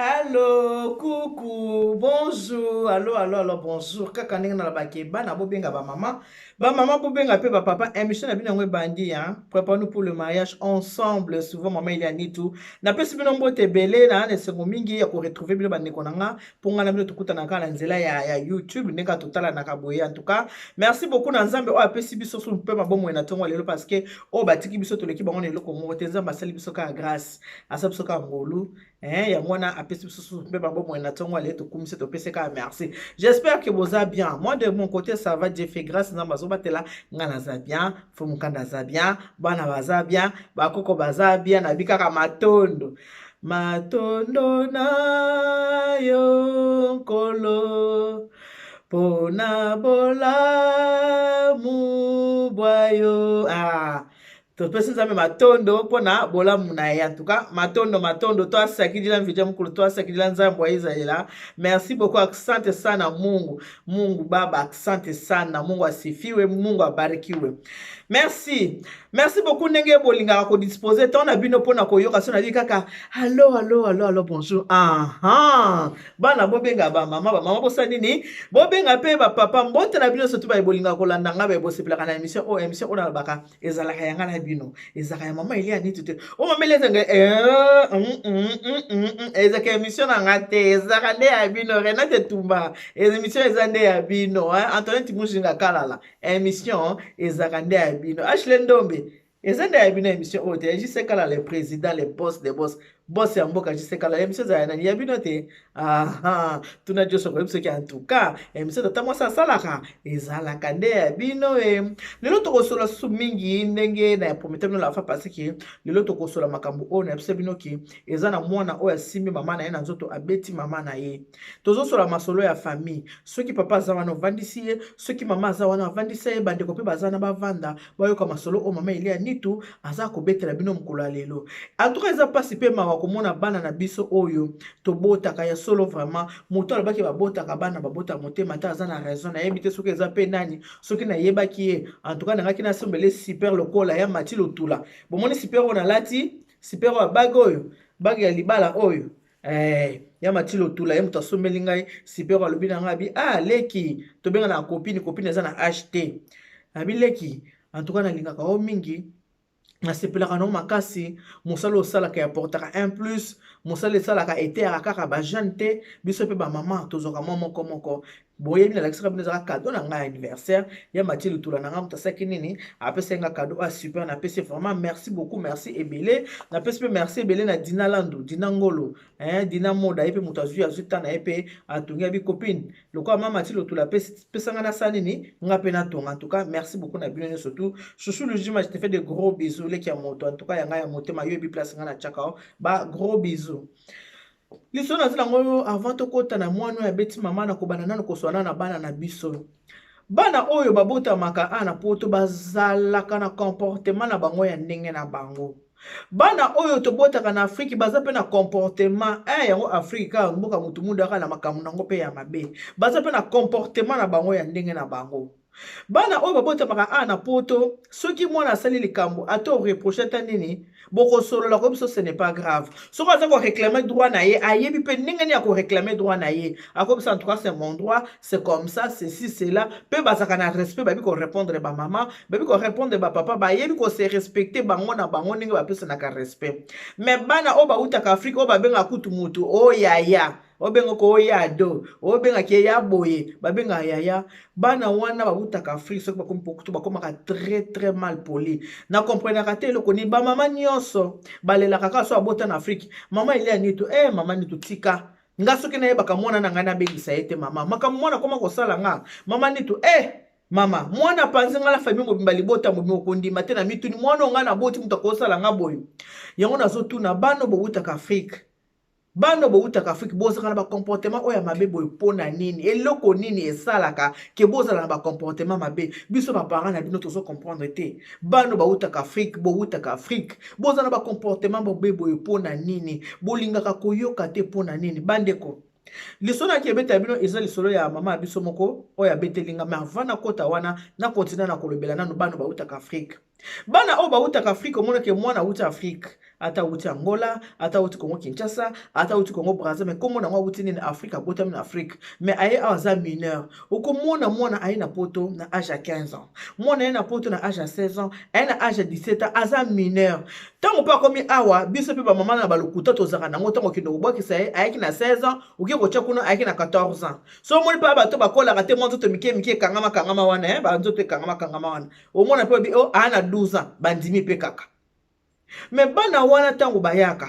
Allô, coucou, bonjour, allô, bonjour. Kaka ndenge na labaki bana bobenga ba maman. Ba maman bobenga pe ba papa. Émission na bino ngwe bandi hein. Prépare-nous pour le mariage ensemble. Souvent maman il y a ni tout. Na pesi bino mbote belé na ne sengo mingi ya ko retrouver bino bande konanga pour ngana bino tukuta na kala nzela ya YouTube ndeka totala na kaboye en tout cas. Merci beaucoup na nzambe o apesi biso so pe mabomo na tongo lelo parce que o batiki biso to leki bango ne loko mo te nzamba sali biso ka grâce. Asa biso ka ngolu. Ya mwana apesi biso pe mabomo na tongo le to kumisa to pese ka merci. J'espère que vous allez bien. Moi de mon côté ça va, Dieu fait grâce nzamba zo batela ngana za bien, fumukanda za bien, bana baza bien, bakoko baza bien na bikaka matondo. Matondo na yo nkolo pona bola mubwayo. Ah, topesi nzambe matondo mpona bolamu na ye. En tout cas matondo to asakidila mvija mukulu to asakidila nzambe wa Israela. Merci beaucoup, asante sana Mungu Baba, asante sana Mungu asifiwe, Mungu abarikiwe. Merci beaucoup ndenge bolingaka ko disposer ton na bino pona koyoka so na di kaka allo bonjour. Bana bobenga ba mama bosa nini bobenga pe ba papa mbote na bino surtout ba bolingaka kolanda nga ba bosepelaka na émission ona baka ezalaka yanga na bino ezalaka ya mama Elia ni tute o mama Elia nga ezaka émission na ngate ezaka nde ya bino Renate Tumba émission ezande ya bino Antoinette Mushinga kalala émission ezaka nde ya bino Ashley Ndombe ezande ya bino émission ote jise kala le président le boss ya mboka jise kala émission za nani ya bino te tuna joso ko émission ki en tout cas émission tata mwasa salaka ezalaka nde ya bino lelo tokosola su mingi ndenge na prometteur no la fa parce que lelo tokosola makambo o na bise bino ki ezana mwana o ya simbi mama na ye na nzoto abeti mama na ye tozosola masolo ya famille soki papa za wana vandisi ye soki mama za wana vandisi ye bande ko pe bazana bavanda bayoka masolo o mama Elia nitu aza ko betela bino mukolo lelo en tout cas eza pasi pe mawa komona bana na biso oyo tobotaka ya solo vraiment moto alobaki babotaka bana babota motema ta aza na raison na yebite soki eza pe nani soki na yebaki ye en tout cas nangaki na sombele super lokola ya Mati Lotula bomoni super on alati super wa bag ya libala oyo ya Mati Lotula ye moto asombeli ngai super alobi na ngai leki tobenga na copine eza na HT abi leki en tout cas nalingaka o mingi nasepelaka no makasi mosala osalaka ya portaka 1+, mosala esalaka eteaka kaka bajane te biso mpe bamama tozoka mwa moko boyebi nalakisaka bino ezaka kado na ngai anniversaire ya Mati Lotula na ngai moto asaki nini apesi nga kado super napesi vraiment merci beaucoup merci ebele napesi mpe merci ebele na Dina Landu Dina Ngolo Dina Moda ye mpe moto azwi tana ye mpe atongi abi copine lokola mama Mati Lotula pesanga na sa nini nga mpe natonga. En tout cas merci beaucoup na bino surtout chouchou le juma je te fais de gros bisous leki ya moto en tout cas yanga ya motema yo ebi place nga na tchakao ba gros bisous. Liso na zila ngoyo avant tokota na mwana ya beti mama na kobana nano koswana na bana na biso bana oyo babota maka na poto bazalaka na comportement na bango ya ndenge na bango bana oyo tobotaka na Afrique baza pe na comportement yango Afrique ka mboka mutu mundu aka na makambo nango pe ya mabe baza pe na comportement na bango ya ndenge na bango bana oyo babota maka na poto soki mwana asali likambo ato reprocher ta nini boko solo la comme ça ce n'est pas grave so ko ko réclamer droit na ye ayebi pe ninga ni ko réclamer droit na ye comme ça en tout cas c'est mon droit c'est comme ça ceci cela pe bazaka na respect babi ko répondre ba maman babi ko répondre ba papa ba yebi ko se respecter bango na bango ninga ba pesa na ka respect mais bana o ba utaka Afrique o ba benga kutu mutu o yaya obenga ko yado obenga ke ya boye babenga yaya bana wana babutaka Afrique soki bakomi pokutu bakomaka très mal poli na comprenaka te eloko ni ba mama nyonso balelaka kaka so abota na Afrique mama Elia nitu mama nitu tika nga soki na yebaka mwana na ngai nabengisa ye te mama makambo mwana koma kosala nga mama nitu mama mwana panzi nga la famille mobimba libota mobimba kondima te na mituni mwana nga na boti mutu akosala nga boye yango nazotuna bano bobutaka Afrique bano boutaka Afrique bozaka na ba comportement oya mabe boy pona nini eloko nini esalaka ke bozala na ba comportement mabe biso ba parents na bino tozo comprendre te bano boutaka Afrique bozala na ba comportement bobe boy pona nini bolingaka koyoka te pona nini bandeko lisolo ki ebeta bino eza lisolo ya mama biso moko oya betelinga mais avant na kota wana na continue na kolobela nanu bano boutaka Afrique bana o bautaka Afrique omona ke mwana uta Afrique ata uti Angola, ata uti Congo Kinshasa, ata uti Congo Brazza, mais comme on a uti ni Afrique, abota en Afrique, mais aye aza mineur. Oko mona aye na poto na âge à 15 ans. Mona aye na poto na âge à 16 ans, aye na âge à 17 ans, aza mineur. Tant pas comme awa, biso pe ba maman na balokuta tozaka nango tant que no boki sa aye ki na 16 ans, ou ki ko tchakuna aye ki na 14 ans. So moni pa ba to ba kola ka te monto to mike kangama wana ba nzoto kangama wana. O mona pe bi o ana 12 ans, bandimi pe kaka. Mais bana wana tango bayaka.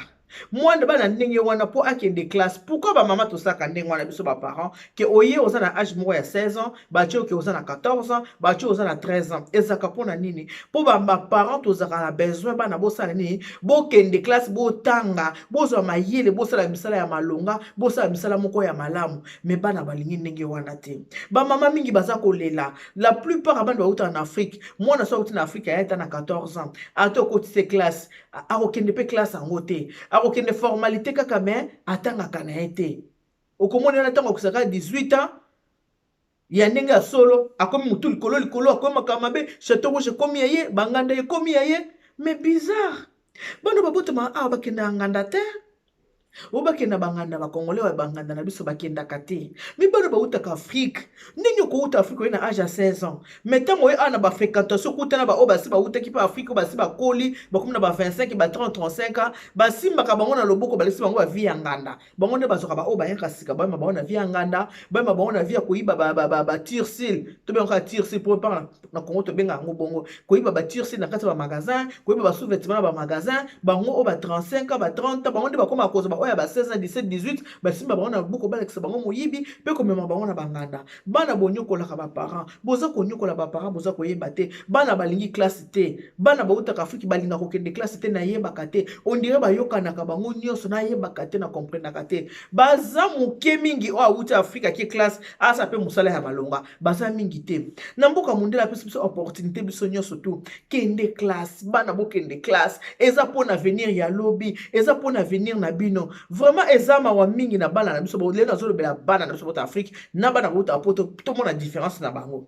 Mwanda bana ndenge wana po akende classe. Pourquoi ba mama to saka ndenge wana biso ba parents que oye oza na âge moko ya 16 ans, ba tio ke oza na 14 ans, ba tio oza na 13 ans. Ezaka pona nini? Po ba parents to zaka na besoin bana bo sala nini? Bo kende classe bo tanga, bo zo mayele, bo sala misala ya malonga, bo sala misala moko ya malamu. Mais bana balingi ndenge wana te. Ba mama mingi baza kolela. La plupart abana ba uta en Afrique. Moi na so uta na Afrique ya eta na 14 ans. Ato ko tise classe, a okende pe classe en ngote. Aucune formalité kaka mais atanga kana été okomoni na tango kusaka 18 ans ya ndenge solo akomi mutu likolo akomi makamabe château rouge komi yeye banganda ye komi yeye mais bizarre bano babotama bakenda nganda te obakenda banganda bakongolais wa banganda na biso bakenda kate mi bano bautaka Afrique ndenge ko uta Afrique na âge à 16 ans mais tango ye ana ba fréquentation kutana ba obasi ba utaki pa Afrique obasi ba koli bakomna ba 25 ba 30 35 ans basimba ka bango na loboko balisi bango ba vie ya nganda bango ne bazoka ba oba yaka sika ba bango na vie ya nganda ba bango na vie ya koyiba ba tirsil to benga tirsil pour parler na Congo to benga ngo bongo koyiba ba tirsil na kati ba magasin koyiba ba sous-vêtements ba magasin bango oba 35 ans ba 30 ans bango ne bakoma koza ba oya ba 16 ans 17 18 basimba bango na buko balekisa bango moyibi pe komema bango na banganda bana bonyokola ka ba parents boza konyokola ba parents boza koyeba te bana balingi classe te bana bautaka Afrique balinga kokende classe te na yebaka te on dirait bayokana ka bango nyonso na yebaka te na comprendre te baza moke mingi o auta Afrique ki classe asa pe musala ya malonga baza mingi te na mboka mondela pe biso opportunité biso nyonso tu kende classe bana bokende classe eza pona venir ya lobby eza pona venir na bino vraiment ezama wa mingi na bana na biso bo le na zolo bela bana na biso bota Afrique na bana bota poto to mona différence na bango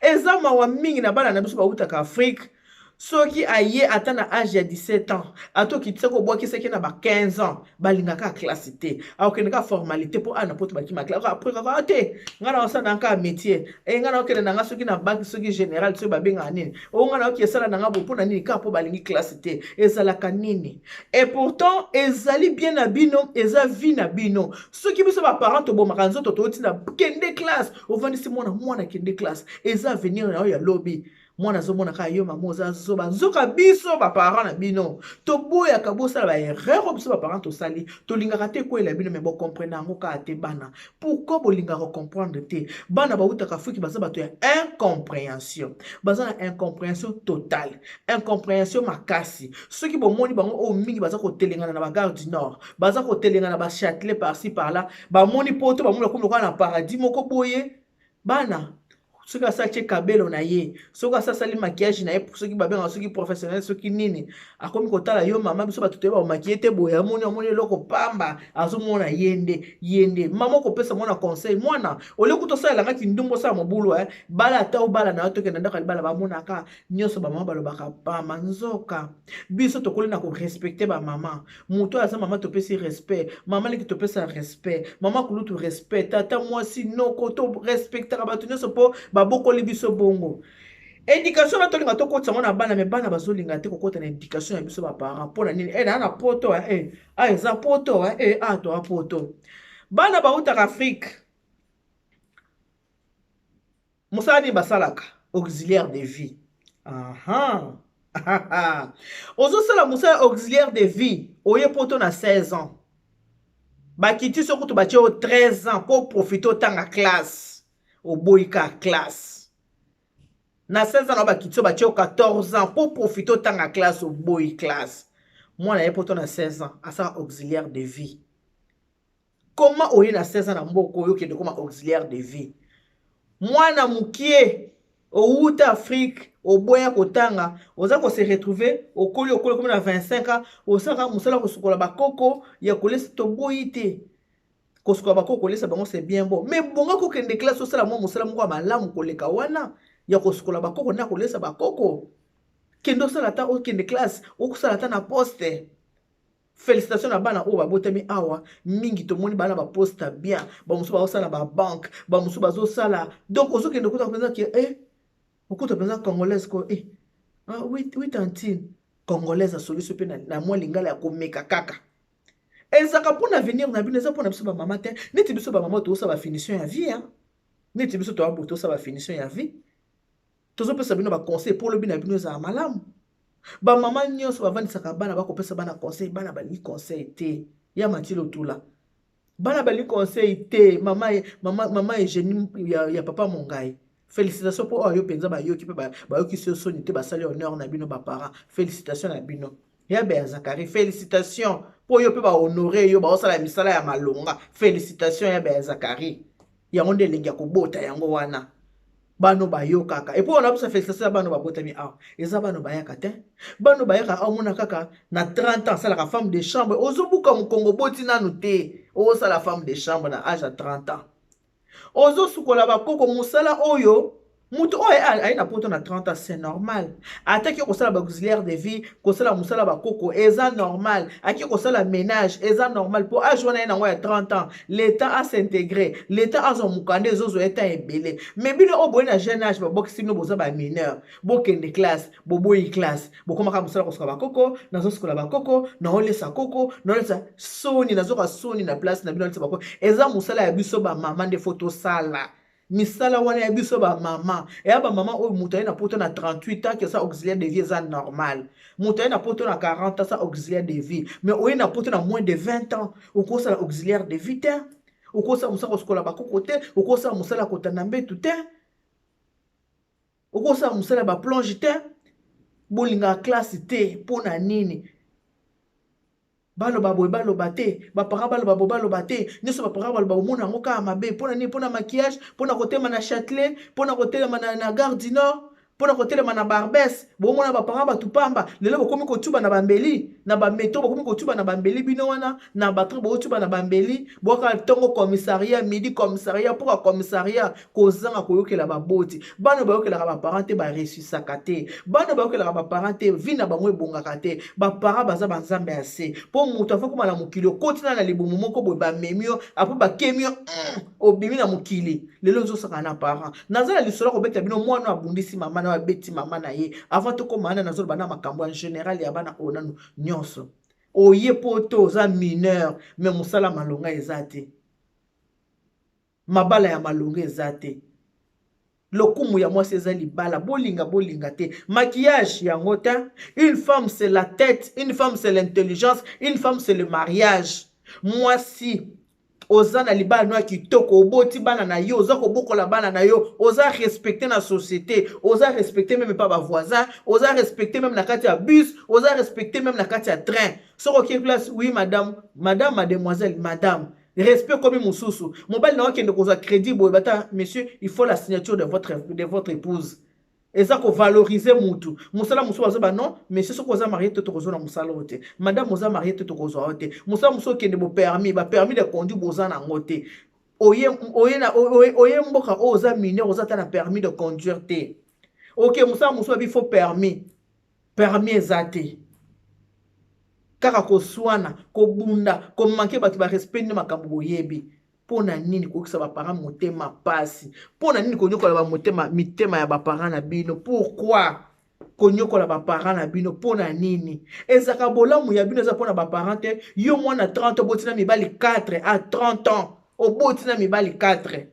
ezama wa mingi na bana na biso bauta ka Afrique soki aye ata na âge ya 17 ans ato kitisa ko boki seki na ba 15 ans balinga ka classe te akende ka formalité po ana poto baki ma classe après ka te ngana osana nka métier ngana okende na nga soki na bac soki général soki babenga nini o ngana okesala na nga bo pona nini ka po balingi classe te ezala kanini et pourtant ezali bien na bino eza vie na bino soki biso ba parents to bomaka nzoto to tina kende classe ovandisi mwana kende classe eza avenir na ya lobby mwana zomona ka yo mamoza zoba nzoka biso ba parents na bino to boya ka bosala ba erreur biso ba parents to sali to lingaka te ko ela bino mais bo comprendre ngo ka te bana pourquoi bo lingaka comprendre te bana ba utaka fuki baza bato ya incompréhension baza na incompréhension totale incompréhension makasi soki bo moni bango o mingi baza ko telengana na ba gare du nord baza ko telengana ba Châtelet par-ci par-là ba moni poto ba mona ko na paradis moko boye bana soki asali kabelo na ye soki asali maquillage na ye soki babenga soki professionnel soki nini akomi kotala yo mama biso bato toyeba bamaquille te boye amoni eloko pamba azomona yende mama okopesa mwana conseil mwana oleki tosalelangaki ndumbu osala mobulu bala ata obala na yo tokenda ndako libala bamonaka nyonso bamama balobaka pamba nzoka biso tokoli na korespecte bamama moto aza mama topesi respect mama leki topesa respect mama kulutu respect tata mwasi noko to respectaka bato nyonso po babokoli biso bongo éducation na tolinga tokotisa ngo na bana me bana bazolinga te kokota na éducation ya biso ba parents mpona nini na poto eza poto to poto bana bautaka Afrique mosala nini basalaka auxiliaire de vie ozosala mosala auxiliaire de vie oye poto na 16 ans bakiti soko to batie o 13 ans po profiter otanga classe oboyika classe na 16 ans na bakiti so batie o 14 ans po profiter otanga classe oboyi classe mwana ye poto na 16 ans asala auxiliaire de vie comment oye na 16 ans na mboko oyo kende koma auxiliaire de vie mwana mukie outa Afrique oboya kotanga oza ko se retrouver okoli comme na 25 ans osaka musala ko sukola bakoko ya kolesa to boyite kosukola bakoko kolesa bango c'est bien bon mais bonga ko kende classe osala mo musala moko malamu koleka wana ya kosukola bakoko na kolesa bakoko kendo sala ta o kende classe o kusala ta na poste Félicitations à bana o babotami awa mingi to moni bana ba posta bien ba musu ba sala ba banque ba musu ba zo sala donc ozo kende ko ta penza que okuta penza congolaise ko ah oui oui tantine congolaise a solution pe na moi lingala ya komeka kaka ezaka pour l'avenir na bino eza pour na biso ba mama te neti biso ba mama to sa ba finition ya vie hein neti biso to abuto sa ba finition ya vie tozo pesa bino ba conseil pour le bino bino za malamu ba mama nyonso bavandisaka bana bakopesa bana conseil bana bali conseil te ya matilo tula bana bali conseil te mama Eugénie ya papa mongai félicitations pour oyo penza bayoki pe bayoki soni te basali honneur na bino ba parents félicitations na bino ya be Zakari félicitations pour yo pe ba honorer yo ba osala misala ya malonga félicitations ya be Zakari yango nde lengi ya kobota yango wana bano bayoka kaka et pour on a besoin félicitations bano babotami ah eza bano bayaka te bano bayaka ah mona kaka na 30 ans ça la femme de chambre ozobuka mukongo boti nanu te o ça la femme de chambre na âge à 30 ans ozo sukola bakoko musala oyo mutu oyo ayi na poto na 30 ans c'est normal ataki kosala ba auxiliaire de vie kosala musala bakoko eza normal aki kosala ménage eza normal pour âge wana na ya 30 ans l'état a s'intégrer l'état a son mukande zozo état ebele mais bino o boye na jeune âge ba bokisi bino boza ba mineur bokende classe boboyi classe bokomaka musala kosoka bakoko nazo sukola bakoko na olesa koko na olesa soni nazo ka soni na place na bino olesa bakoko eza musala ya biso ba mama nde photo sala misala wana ya biso ba mama ya ba mama oyo mutu na poto na 38 ans que ça auxiliaire de vie eza normal mutu na poto na 40 ans ça auxiliaire de vie mais oyo na poto na moins de 20 ans okosala auxiliaire de vie te okosala musala koskola bakoko te okosala musala kotana mbetu te okosala musala ba plonge te bolinga classe te pona nini baloba boy baloba te bapara baloba te nyonso bapara baloba omona yango kaka mabe mpona nini mpona maquillage mpona kotelema na Châtelet mpona kotelema na Gare du Nord mpona kotelema na Barbès bomona bapara batu pamba lelo bokomi kotuba na bambeli na bameto bokomi kotuba na bambeli bino wana na batri bokotuba na bambeli boka ntongo commissariat midi commissariat mpoka commissariat kozanga koyokela baboti bana bayokelaka baparent te baresusaka te bana bayokelaka baparent te vi na bango ebongaka te bapara baza banzambe ya se mpo moto afa koma na mokili okotina na libumu moko boye bamemi yo apo bakemi yo obimi na mokili lelo nzosaka na parent naza na lisolo kobeta bino mwana abundisi mama na babeti mama na ye avant tokomana nazoloba na makambo en général ya bana onanu nyonso oye poto oza mineur mais mosala malonga eza te mabala ya malonga eza te lokumu ya mwasi eza libala bolinga te maquillage yango ta une femme c'est la tête une femme c'est l'intelligence une femme c'est le mariage mwasi oza na libala no kitoko oboti bana na yo oza kobokola bana na yo oza respecter na société oza respecter même pas ba voisin oza respecter même na kati ya bus oza respecter même na kati ya train soko ki place oui madame mademoiselle madame respect comme mususu mobile na okende koza crédit boy bata monsieur il faut la signature de votre épouse et ça ko valoriser mutu musala musu bazo ba non monsieur soko za marié to kozo na musala ote madame oza marié to kozo ote musala musu kende bo permis de conduire boza na ngote oye mboka oza mineur oza ta na permis de conduire te OK musala musu bi faut permis ezate kaka koswana kobunda komanke batu ba respect ni makambo boyebi pona nini kokisa ba parents motema pasi pona nini konyokola ba motema mitema ya ba parents na bino pourquoi konyokola ba parents na bino pona nini ezaka bolamu ya bino eza pona ba parents te yo mwana 30 botina mibali 4 à 30 ans obotina mibali 4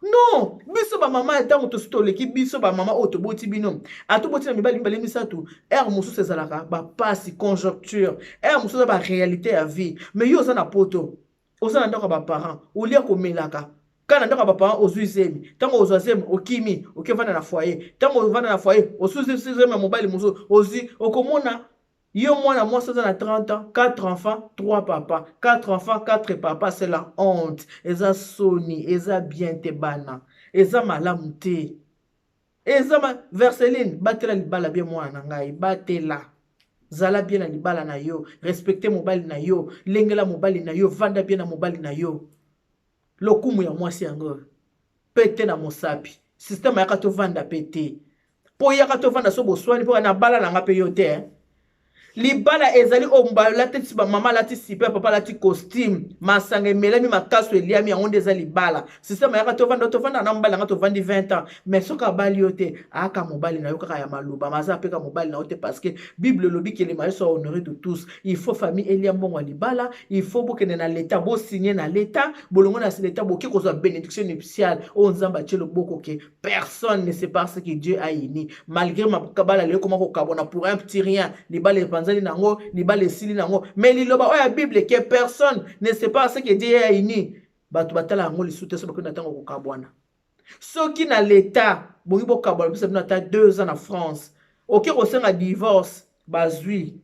non biso ba mama etango to sutoleki biso ba mama oto boti bino atoboti na mibali misatu mususu ezalaka ba pasi conjoncture mususu ba réalité ya vie mais yo za na poto oza na ndako ba parents olia komelaka kana ndako ba parents ozuizemi tango ozazemi okimi okevana na foyer tango ovana na foyer osuizemi mobile mususu ozi okomona yo mwana mwasi aza na 30 ans 4 enfants 3 papas 4 enfants 4 papas c'est la honte eza soni eza bien te bana eza malamu te eza Verseline batela libala bien mwana na ngai batela zala bien na libala na yo respecter mobali na yo lengela mobali na yo vanda bien na mobali na yo lokumu ya mwasi yango pete na mosapi système yaka to vanda pete po yaka to vanda so boswani po na bala na nga pe yo te libala ezali omba lati mama lati super papa lati costume masanga emelami makaso eliami yango nde eza libala systeme ayaka tovanda na mobali yanga tovandi 20 ans mais soki abali yo te ayaka mobali na yo kaka ya maloba maza apeka mobali na yo te parce que bible elobi kelema yo soit honoré de tous il faut famille elia mbongo ya libala il faut bokende na leta bosigné na leta bolongo na leta boki kozwa bénédiction nuptiale oyo nzambe atie loboko ke personne ne sait pas ce que Dieu a uni malgré makabala leo koma kokabona pour un petit rien libala epanzali nango libala esili nango mais liloba oyo ya bible ke personne ne sait pas ce que Dieu a uni bato batala yango lisusu te so bakenda ntango kokabwana soki na leta bongi bokabwana bisa bino ata 2 ans na France oke kosenga divorce bazwi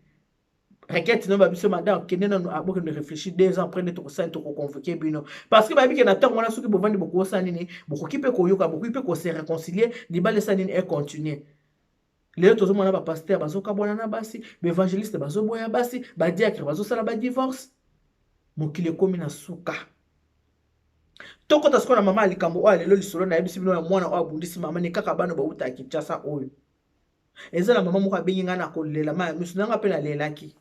requête non babiso madame kende nanu aboke ne réfléchir 2 ans après neto kosani to convoquer bino parce que babi ke na tango wana soki bovandi boko sani ni bokoki pe koyoka bokoki pe ko se réconcilier libala sani ni et continuer lelo tozomona ba pasteur bazokabwana na basi ba évangéliste bazoboya basi ba diacre bazosala ba divorce mokili ekomi na suka toko tasiko na mama likambo oyo lelo lisolo na yebisi bino ya mwana oyo abundisi mama ni kaka bana bauta ya Kinshasa oyo ezala mama moko abengi nga na kolela maya miso nanga mpe nalelaki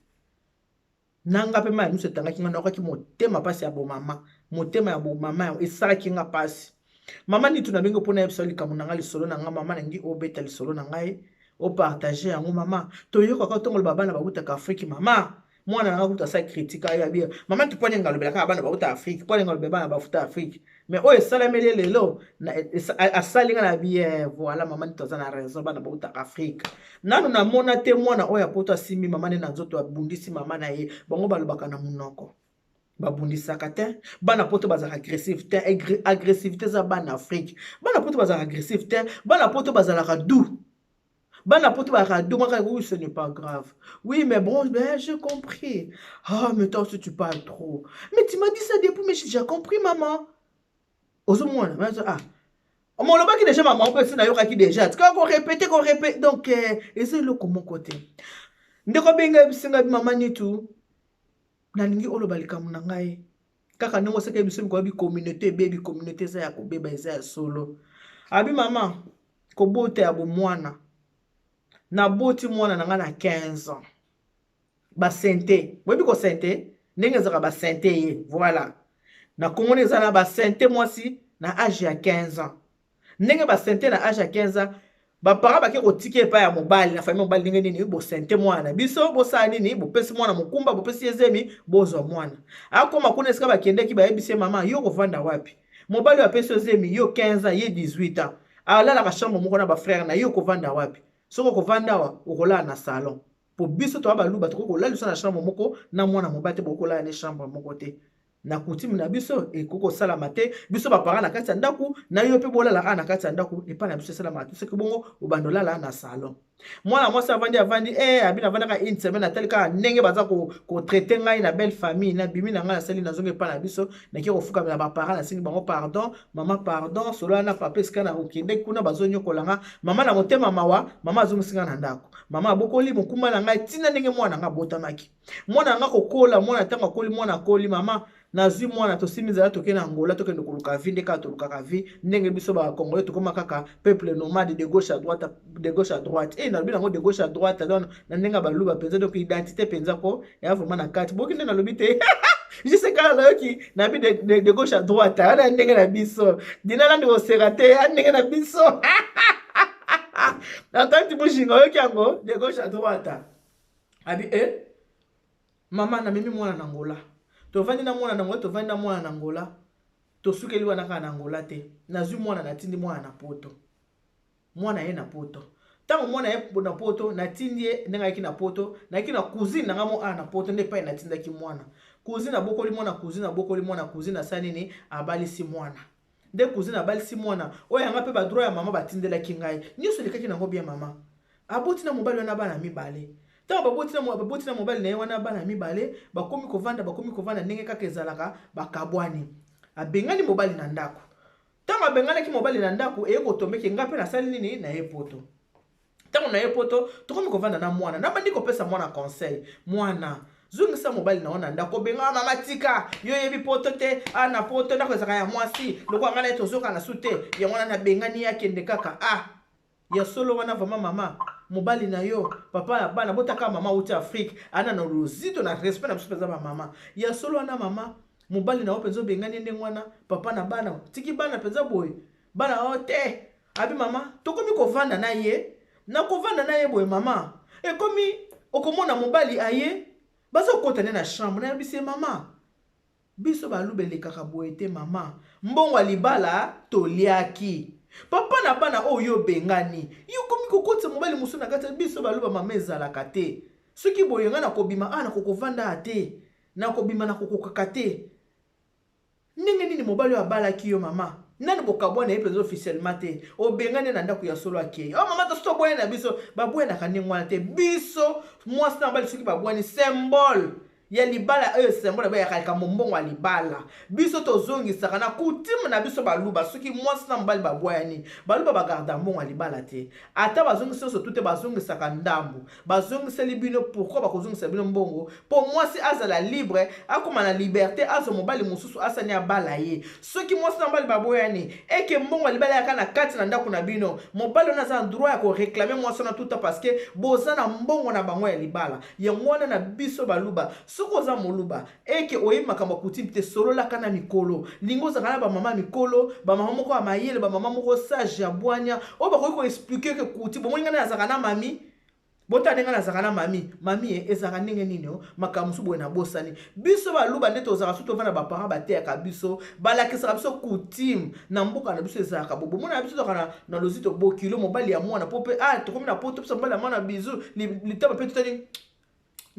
nanga mpe maya miso etangaki nga nakokaki motema mpasi ya bomama motema ya bomama esalaki nga mpasi mama nitu na ndenge mpona yebisa likambo na nga lisolo na nga mama nangi obeta lisolo na ngai opartage yango mama toyokaka ntongo bana bautaka Afrique mama mwana nanga kuta sa critique ya bia mama tupone ngalobelaka bana bauta Afrique pone ngalobela bana bafuta Afrique mais oyo esalameli lelo asalinga na bia voilà mama nitoza na raison bana bauta Afrique nanu na mona te mwana oyo apoto asimbi mama ne na nzoto abundisi mama na ye bango balobaka na munoko babundisaka te bana poto bazala agressif te agressivité za bana Afrique bana poto bazala agressif te bana poto bazalaka doux bana poto bazalaka doux moi oui ce n'est pas grave oui mais bon ben j'ai compris ah mais toi aussi tu parles trop mais tu m'as dit ça depuis mais j'ai compris maman ozomona ah on l'a pas déjà maman on peut na yoka ki déjà qu'on répète donc essaye le comment côté ndeko benga bisinga maman ni tout nalingi oloba likambo na ngai kaka ndenge oseka biso ko bi communauté baby communauté za ya kobeba eza ya solo abi mama ko bote ya bomwana na boti mwana na nga na 15 ans ba sente webi ko sente ndenge zaka ba sente ye voilà na komone za na ba sente mwasi na âge ya 15 ans ndenge ba sente na âge ya 15 ans ba para ba ke kotike pa ya mobali na famille mobali ndenge nini bo sente mwana biso bo sa nini bo pesi mwana mukumba bo pesi ezemi bozo mwana akoma kuna esika ba kendeki ba yebise mama yo ko vanda wapi mobali wa pesi ezemi yo 15 ans ye 18 ans alala ka chambre moko na ba frère na yo ko vanda wapi soko ko vanda wa okola na salon po biso to ba luba to ko la lusa na chambre moko na mwana mobate bokola na chambre moko te na kutimi na biso ekoko salama te biso ba parents na kati ya ndaku na yo pe bolala na kati ya ndaku epa na biso salama te seki bongo obandola la na salon mwana mwasi avandi abi na vandaka une semaine atelika ndenge baza ko traiter ngai na belle famille na bimi na ngai na sali na zonge epa na biso na ki kofuka na ba parents na singi bango pardon mama pardon solo na papa esika na okende kuna bazonyokola nga mama na motema mawa mama azongisinga na ndako mama abokoli mokuma na ngai tina ndenge mwana nga botamaki mwana nga kokola mwana tanga koli mwana koli mama nazwi mwana tosimizala tokena Angola tokende koluka vi ndeka tolukaka vi ndenge biso ba Congolais tokoma kaka peuple nomade de gauche à droite et na binango de gauche à droite donc na ndenga baluba penza donc identité penza ko ya vraiment na kati boki na lobi te je sais quand là qui na bi de gauche à droite ana ndenge na biso dinala ndi oserate ndenge na biso na tanti bushinga yoki yango de gauche à droite abi mama na mimi mwana na Angola tovandi na mwana nango tovandi na mwana na Angola tosukeli wana kana na Angola te nazwi mwana natindi mwana na poto mwana ye na poto tango mwana ye na poto natindi ye ndenge yaki na poto naki na cousine nanga mo na poto nde pa natindaki mwana cousine abokoli mwana cousine abokoli mwana cousine asani ni abalisi mwana nde cousine abalisi mwana oyo yanga pe ba droit ya mama batindelaki ngai nyuso lekaki nango bien mama aboti na mobali wana bana mibale tango baboti na mobali na ye wana bana mibale bakomi kovanda ndenge kaka ezalaka bakabwani abengani mobali na ndako tango abenganaki mobali na ndako eye kotombeki nga mpe nasali nini na ye poto tango na ye poto tokomi kovanda na mwana nabandi kopesa mwana conseil mwana zungisa mobali na wana ndako benga mama tika yo yebi poto te na poto ndako ezaka ya mwasi loko ngana tozoka na sute ya mwana na bengani yake nde kaka ya solo wana vraiment mama mobali na yo papa na bana botaka mama uti Afrique ana na lozito na respect na biso peza ba mama ya solo wana mama mobali na yo penzo bengani ndenge wana papa na bana tiki bana penza boye bana o te abi mama tokomi kovanda na ye na kovanda na ye boye mama ekomi okomona mobali aye bazo kotane na chambre na bise mama biso balubelekaka boye te mama mbongo libala toliaki papa na bana oyo bengani yo komi kokotisa mobali musu na kati biso baluba mama ezalaka te soki boye nga na kobima na kokovanda te na kobima na kokokaka te ndenge nini mobali oyo abalaki yo mama nani bokabwana ye mpenza officiellement te obengani na ndako ya solo akei mama toso tobwani na biso babwanaka ndenge wana te biso mwasi na mobali soki babwani symbole ya libala oyo symbole bayaka mombongo ya libala biso tozongisaka na kutime na biso baluba soki mwasi na mobali babwani baluba bagarda mbongo ya libala te ata bazongisa nyonso tu te bazongisaka ndambu bazongiseli bino pourkui bakozongisa bino mbongo mpo mwasi azala libre akoma na liberté azwa mobali mosusu asani abala ye soki mwasi na mobali babwani eke mbongo ya libala yaka na kati na ndako na bino mobali wana aza na droit ya koreklame mwasi wana tuta parceke boza na mbongo na bango ya libala yango wana na biso baluba soki oza moluba eke oyebi makambo ya kutime te sololaka na mikolo lingo ozalaka na bamama mikolo bamama moko ya mayele bamama moko sage ya bwanya oyo bakoki koexplike ke kuti bomoni ngai nazalaka na mami bota ndenge nazalaka na mami ezalaka ndenge nini makambo mosusu boye na bosani biso baluba nde tozalaka so tovanda baparent bateyaka biso balakisaka biso kutime na mboka na biso ezalaka bobo mona na biso tozalaka na lozito bokilo mobali ya mwana po mpe tokomi na poto biso mobali ya mwana bizu litaba mpe totali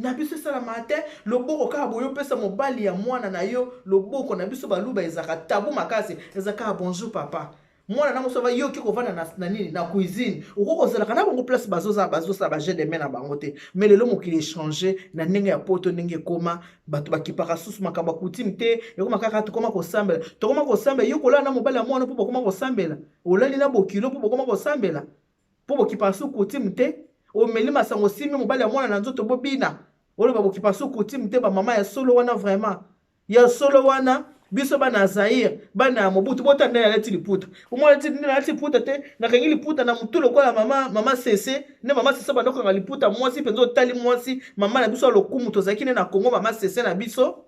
na biso esalama te loboko kaka boye opesa mobali ya mwana na yo loboko na biso baluba ezalaka tabu makasi ezalaka bonjour papa mwana na moso ava yoki kovanda na nini na cuisine okoki kozalaka na bango place bazosala bajet de main na bango te mais lelo mokili echange na ndenge ya poto ndenge ekoma bato bakipaka susu makambo ya kutime te ekoma kaka tokoma kosambela yo kolala na mobali ya mwana mpo bokoma kosambela olali na bokilo mpo bokoma kosambela mpo bokipaka su kutime te omeli masango simi mobali ya mwana na nzoto bobina oloba bokipa su kutime te bamama ya solo wana vraiment ya solo wana biso bana Zaire bana ya Mobutu botanda alati liputa omwana alati liputa te nakangi liputa na mutu lokola mama sese ne mama sese bandokanga liputa mwasi mpenza otali mwasi mama na biso alokumu tozalaki ne na Congo mama sese na biso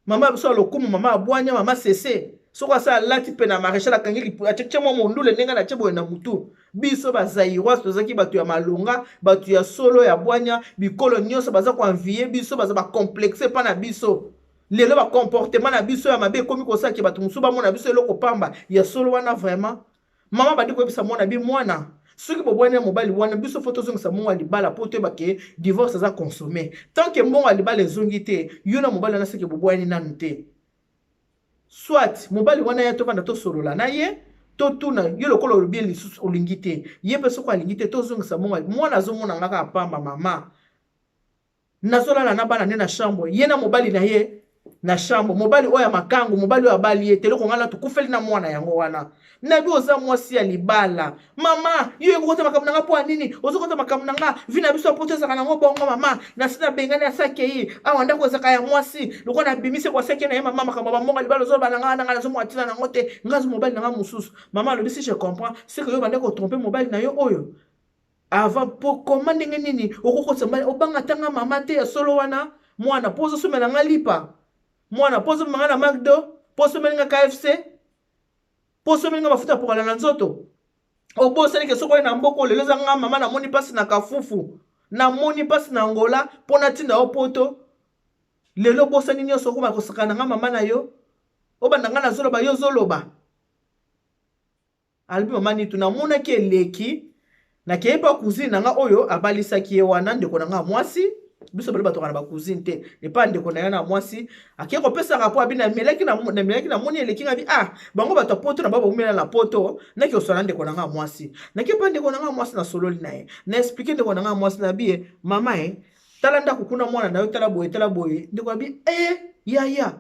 mama ya biso alokumu mama abwanya mama sese soko asa alati pe na maréchal akangi liputa acheche mwa mondule ndenge na cheboye na mutu biso bazairoise tozaki bato ya malonga bato ya solo ya bwanya bikolo nyonso baza koanvie biso baza bacomplexe mpa na biso lelo bacomportement na biso ya mabe ekomi kosaki bato mosusu bamona biso eloko pamba ya solo wana vraiment mama bandi koyebisa mwana bi mwana soki bobwani ya mobali wana biso fo tozongisa mbongo ya libala mpo toyeba ke divorce aza consomme tant ke mbongo ya libala ezongi te yo na mobali wana soki bobwani nanu te soit mobali wana ya tovanda tosolola na ye totuna yo lokola olobi lisusu olingi te ye mpe soko alingi te tozongisa mbongo mwana azomona ngaka apamba mama nazolala na bana nde na chambre ye na mobali na ye na chambre mobali oyo ya makangu mobali oyo abali ye teloko ngala tukufeli na mwana yango wana nabi oza mwasi ya libala mama yo ekokota makambo nanga mpo ya nini ozokota makambo nanga vi na biso poto ezaka nango bongo mama nasi na bengani asakei awa ndako ezaka ya mwasi loko na bimise kwasaki na ye mama makambo bambongo libala ozoloba nanga nanga nazomwatina nango te ngazi mobali nanga mosusu mama alobi si je comprends c'est que yo bande kotrompe mobali na yo oyo avant po koma ndenge nini okokotisa mbali obanga tanga mama te ya solo wana mwana po ozosomela nga lipa mwana po ozomela nga na McDo po osomeli nga KFC po osomeli nga mafuta pokala na nzoto obosani ke soko na mboko lelo eza nga mama namoni mpasi na kafufu namoni mpasi na ngola mpo natinda yo poto lelo obosani nyonso okoma kosakana nga mama na yo obanda nga nazoloba yo ozoloba alobi mama nitu namonaki eleki nakei pa cousine nanga oyo abalisaki ye wana ndeko nanga mwasi biso bali bato kana ba cousine te epa ndeko na yana mwasi akei kopesa rapport abina melaki na moni eleki ngabi bango bato poto na baba umela na poto naki osana ndeko nanga mwasi naki pa ndeko nanga mwasi na sololi na ye na expliquer ndeko nanga mwasi na biye mama tala ndako kuna mwana na yo tala boye ndeko abi ya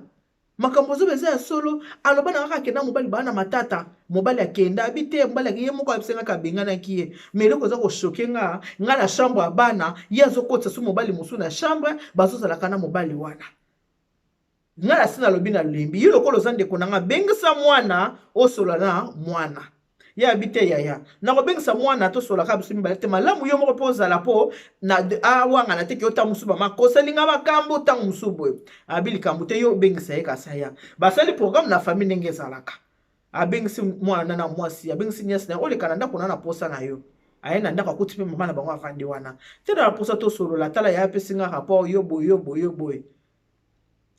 makambo zo beza ya solo aloba na kaka kenda mobali bana matata mobali akenda abite mobali ye moko abisenga ka bengana kiye meloko za ko choquer nga na chambre ya bana ye azokotsa su mobali mosu na chambre bazozala kana mobali wana nga la sina lobi na lembi ye lokolo za ndeko nanga bengisa mwana osola na mwana ya habite yaya na ko bengisa mwana to sola ka biso mibale te malamu yo moko poza la po na awanga na te ki ota musuba makosa linga makambo tang musubo abili kambo te yo bengisa ye kasaya basali programme na famille ndenge ezalaka abengisi mwana na mwasi abengisi nyasi na olekana ndako na posa na yo aye na ndako akuti pe mama na bango afandi wana te na posa to solola tala ya pe singa rapport yo boy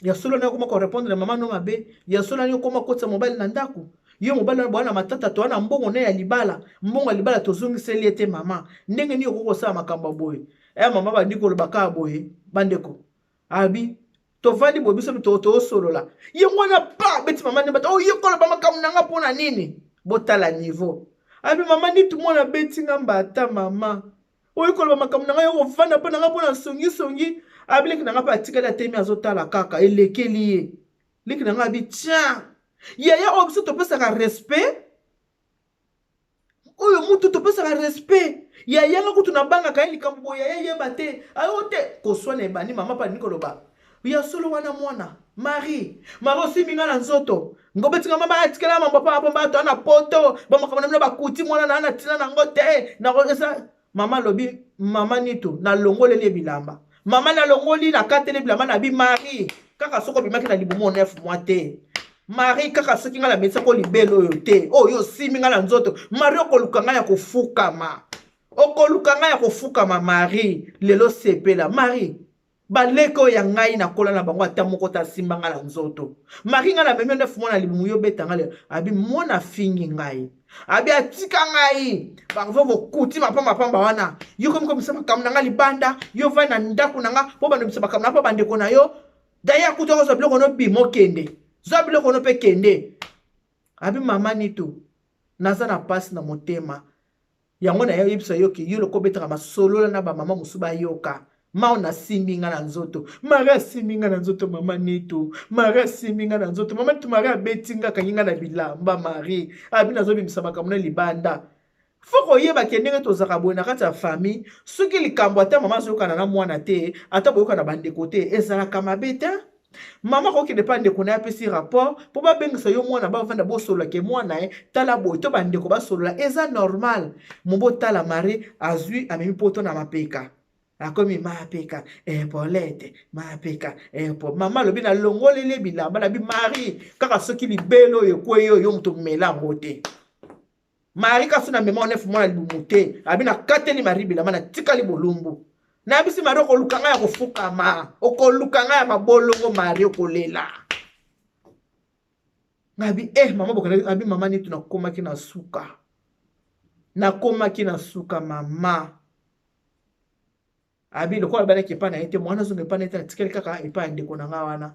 ya solo na koma ko répondre mama no mabe ya solo na koma kotsa mobile na ndako yo mobile na bwana matata to na mbongo na ya libala mbongo ya libala to zongiseli ete mama ndenge ni okoko sa makamba boy mama ba ndiko lobaka boy bandeko abi to vandi boy biso to solola ye ngwana pa beti mama ne bata o ye kola ba makamu nanga pona nini botala niveau abi mama ni tout mona beti ngamba ata mama o ye kola ba makamu nanga yo vanda pa nanga pona songi abileki nanga pa atikala temi azotala kaka elekeli ye leki nanga abi tiens yaya oyo biso topesaka respect oyo mutu topesaka respect yaya nga kutu nabangaka ye likambo boye yaya yeba te ayo te koswana ebani mama pa nikoloba ya solo wana mwana Marie osimbi nga na nzoto ngobetinga mama atikala mambo pa apomba to na poto bamakamana mna bakuti mwana na tina nango te na esa mama lobi mama nito na longoleli bilamba mama na longoli na katele bilamba na bi Marie kaka soko bimaki na libumo 9 mois te Marie kaka soki nga la metisa ko libelo yo te oyo simi nga na nzoto Marie okoluka nga ya kofukama Marie lelo sepela Marie baleko ya ngai na kola na bango ata moko ta simba nga na nzoto Marie nga na memi 9 mois na libumo yo betanga le abi mona fingi ngai abi atika ngai bango bokuti mapamba wana yo komi komisa makamna nga libanda yo vai na ndako na nga po bando bisa makamna po bandeko na yo daya kuto ko biloko no bimo kende zo biloko no pe kende abi mama nito naza na pasi na motema yango na yo yebisa yo ki yo loko betaka masolo na ba mama musuba yoka mao na simbi nga na nzoto Maria simbi nga na nzoto mama nito Maria simbi nga na nzoto mama nito Maria betinga kanginga na bilamba Marie abi nazo bimisa makamna libanda foko yeba kendenge tozaka boye na kati ya famille soki likambo ata mama azokana na mwana te ata boyokana bandeko te ezalaka mabe te mama koki de pande kuna apesi rapport po babengisa yo mwana bavanda bosolola ke mwana tala boye to bandeko basolola eza normal mobo tala Marie azwi amemi poto na mapeka akomi mapeka Paulette mapeka po mama lobi na longolele bilamba na bi Marie kaka soki libelo yo kweyo yo muto melango te Marie kasuna mema 9 mois na libumu te abi na kateli Marie bilamba na tikali bolumbu na bisi Marie okolukanga ya kofukama okolukanga ya mabolongo Marie okolela ngabi mama bokana abi mama ni tunakomaki na suka mama abi lokola bana ke pana ete mwana zonge pana ete tikali kaka epa ndeko na nga wana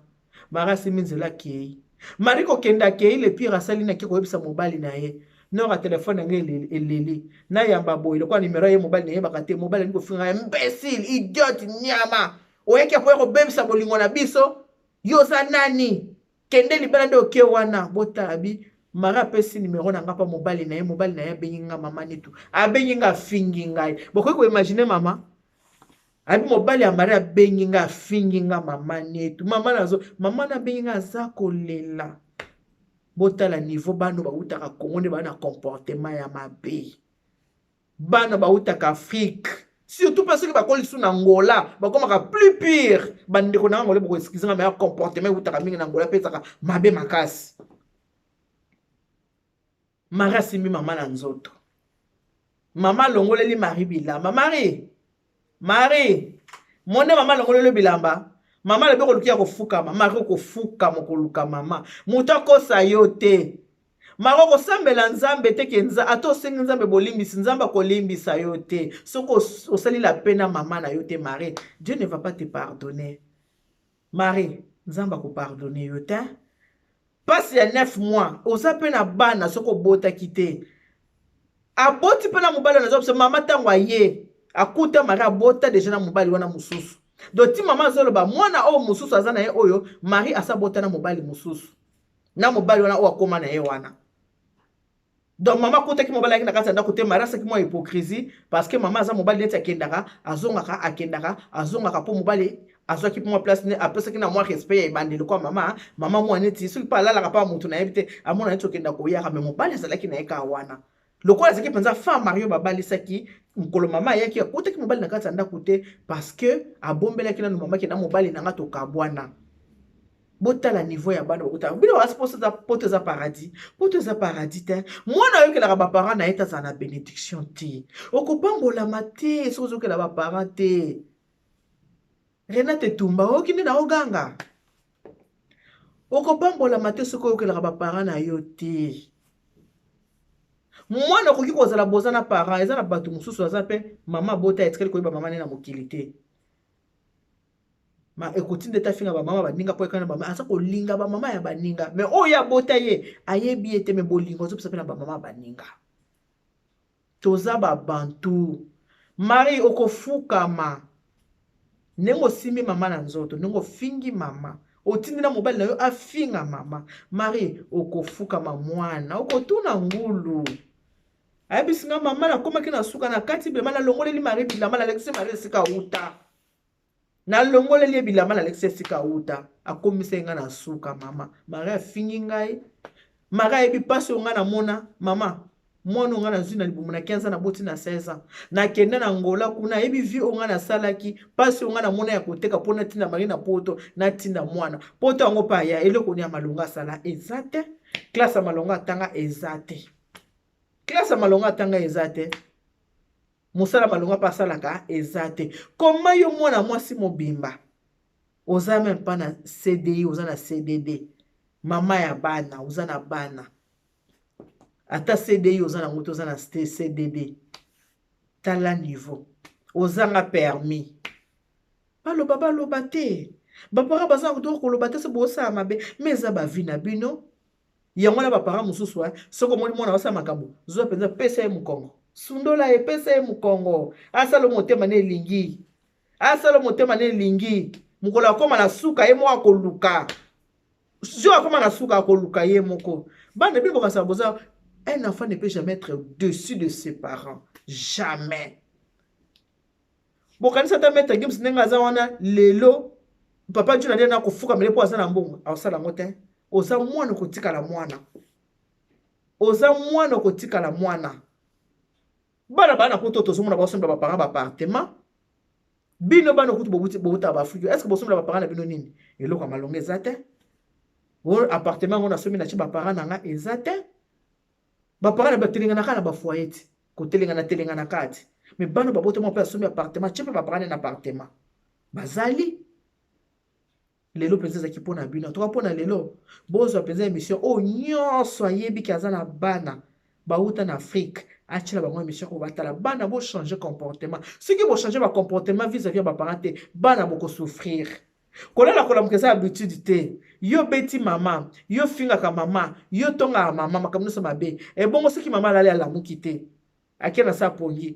Marie siminzela ke Marie ko kenda ke ile pire asali na ke ko yebisa mobali na ye nora telefone ngeli eleli na yamba boy le kwa numero ye mobile ne bakate mobile ndiko finga imbécile idiote nyama oyeke po ko bebisa bolingo na biso yoza nani kende libala ndo ke wana botabi Mara pesi numero na ngapa mobile na ye benyinga mama nitu abenyinga fingi ngai boko imaginer mama abi mobile ya Maria benyinga fingi nga mama nitu mama na benyinga za kolela botala niveau bano bautaka Congo ne bana comportement ya mabe bana bautaka Afrique surtout parce que bakoli suna Angola bakomaka plus pire bandeko na ngole boko excuse nga meilleur comportement utaka mingi na Angola petaka mabe makasi Maria simbi mama na nzoto mama longoleli Marie bilamba Marie monde mama longoleli bilamba mama le beko lukia kofuka mama ko fuka mokoluka mama mutako sayote mama ko sambela nzambe te kenza ato sengi nzambe bolimbisi nzamba ko limbisa yote soko osali la pena mama na yote Marie Dieu ne va pas te pardonner Marie nzamba ko pardonner yote passe ya 9 mois osa pena bana soko bota kite aboti pena mobali na zo mama tango aye akuta Marie abota déjà na mobali wana mususu doti mama zoloba mwana o mususu azana ye oyo Marie asabota na mobali mususu na mobali wana o akoma na ye wana donc mama kuta ki mobali akina kata ndako te Marie saki mo hypocrisie parce que mama aza mobali neti akendaka azongaka po mobali azwaki po place ne apesaki na mwa respect ya ebandeli kwa mama mwa neti soki pa alalaka pa mutu na ye te amona neti okenda koyaka me mobali azalaki na ye ka wana lokola ezaki mpenza femme mario babalisaki mokolo mama ayaki akutaki mobali na kati ya ndako te parce que abombelaki nanu mamaki na mobali na nga tokabwana. Botala niveau ya bana bakutaka bino wasi poto eza paradis poto eza paradis te mwana oyokelaka baparent na ye tazala na bénédiction te okopambolama te soki ozokela baparent te. Renate Tumba okinde na oganga okopambolama te soki oyokelaka baparent na yo te. Mwana okoki kozala boza na parent eza na bato mosusu aza mpe mama bota etikali koyeba mama ne na mokili te. Ma ekoti nde tafinga ba mama baninga po ekana ba mama asa kolinga ba mama ya baninga mais oyo abota ye ayebi ete me bolingo zo pesa pe na ba mama baninga. Toza ba bantu mari okofukama nengo simbi mama na nzoto nengo fingi mama otindi na mobali na yo afinga mama mari okofukama mwana okotuna ngulu ayebisinga mama na komaki na suka na kati bilama na longoleli mari bilama na lekisi mari esika uta na longoleli bilama na lekisi esika uta akomisa nga na suka mama mari afingi ngai mari ayebi pasi onga na mona mama mwana onga na zwi na libumu na 15 na boti na 16 na kende na ngola kuna ayebi vi onga na salaki pasi onga na mona ya koteka po na tinda mari na poto na tinda mwana poto yango pa ya eloko ni ya malonga sala ezate classe ya malonga atanga ezate classe ya malonga atanga ezate musala malonga pa salaka ezate koma yo mwana mwasi mobimba oza même pas na CDI oza na CDD mama ya bana oza na bana ata CDI oza na moto oza na CDD tala niveau ozanga permis baloba te bapara baza kutoka koloba te se bosa mabe meza bavi na bino yango na bapara mususu soko moni mwana wasa makambo zo penza pesa ye mukongo sundola ye pesa ye mukongo asalo motema ne lingi asalo motema ne lingi mukola koma na suka ye mo akoluka jo akoma na suka akoluka ye moko bana bino bakasa boza. Un enfant ne peut jamais être au-dessus de ses parents. Jamais. Bon, quand ça t'a mis à Gims Nengazawana, Lelo, papa, tu n'as rien à faire, mais les poissons en bon, à ça la motin. Osa moi no kotika la mwana. Osa moi no kotika la mwana. Bana bana koto to somo na ba somba ba parents ba appartement. Bino bana koto bobuta ba fuyo. Est-ce que bo somba ba parents na bino nini? Eloko malonga ezate. Bo appartement on a somi na chi ba parents na nga ezate. Baparana batelinga na kana ba foyer ti ko telinga na kati mais bano babote mo pe asombi appartement chepe baparana na appartement bazali lelo penza ki pona bino to pona lelo bozo penza émission o nyonso ayebi ki azana bana bauta na Afrique achila bango émission ko batala bana bo changer comportement ce qui bo changer ba comportement vis-à-vis ba parents te bana boko souffrir kolela kolamukeza habitude te yo beti mama yo finga ka mama yo tonga mama makamno so mabe e bongo soki mama lali ala mukite akena sa pongi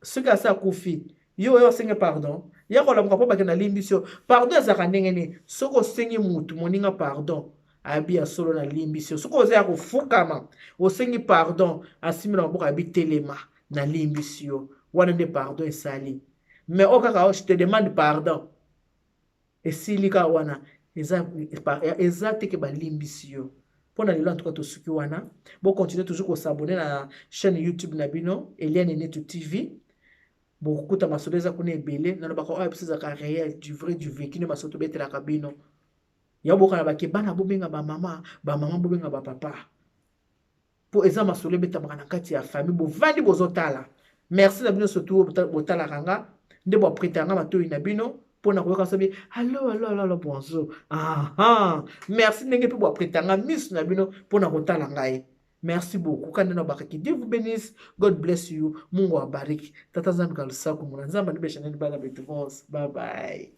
soki asa kufi yo senga pardon ya kolamuka po bakena limbisio pardon ezaka ndenge ni soko sengi mutu moninga pardon abi solo na limbisio soko oza kufukama osengi pardon asimila maboka abi telema na limbisio wana nde pardon esali mais okaka je te demande pardon esilika wana eza te ke balimbisi yo pona lelo en tout cas tosuki wana bo continuer toujours ko s'abonner na chaîne YouTube na bino Eliane Netu TV bo kuta masolo eza kuna ebele na bako a pesa ka réel du vrai du vécu ne masoto betela ka bino ya boka na bake bana bobenga ba mama bobenga ba papa po eza masolo beta bana kati ya famille bo vandi bozotala merci na bino surtout botala kanga nde bo prêtanga matoyi na bino pona koyoka sobi allo bonjour merci ndenge pe bo prêtanga miss na bino pona kotala ngai merci beaucoup kana na bakaki Dieu vous bénisse, God bless you, Mungu abariki tata zangu kalusaku mwana nzamba ndibesha nende bala betu bye bye.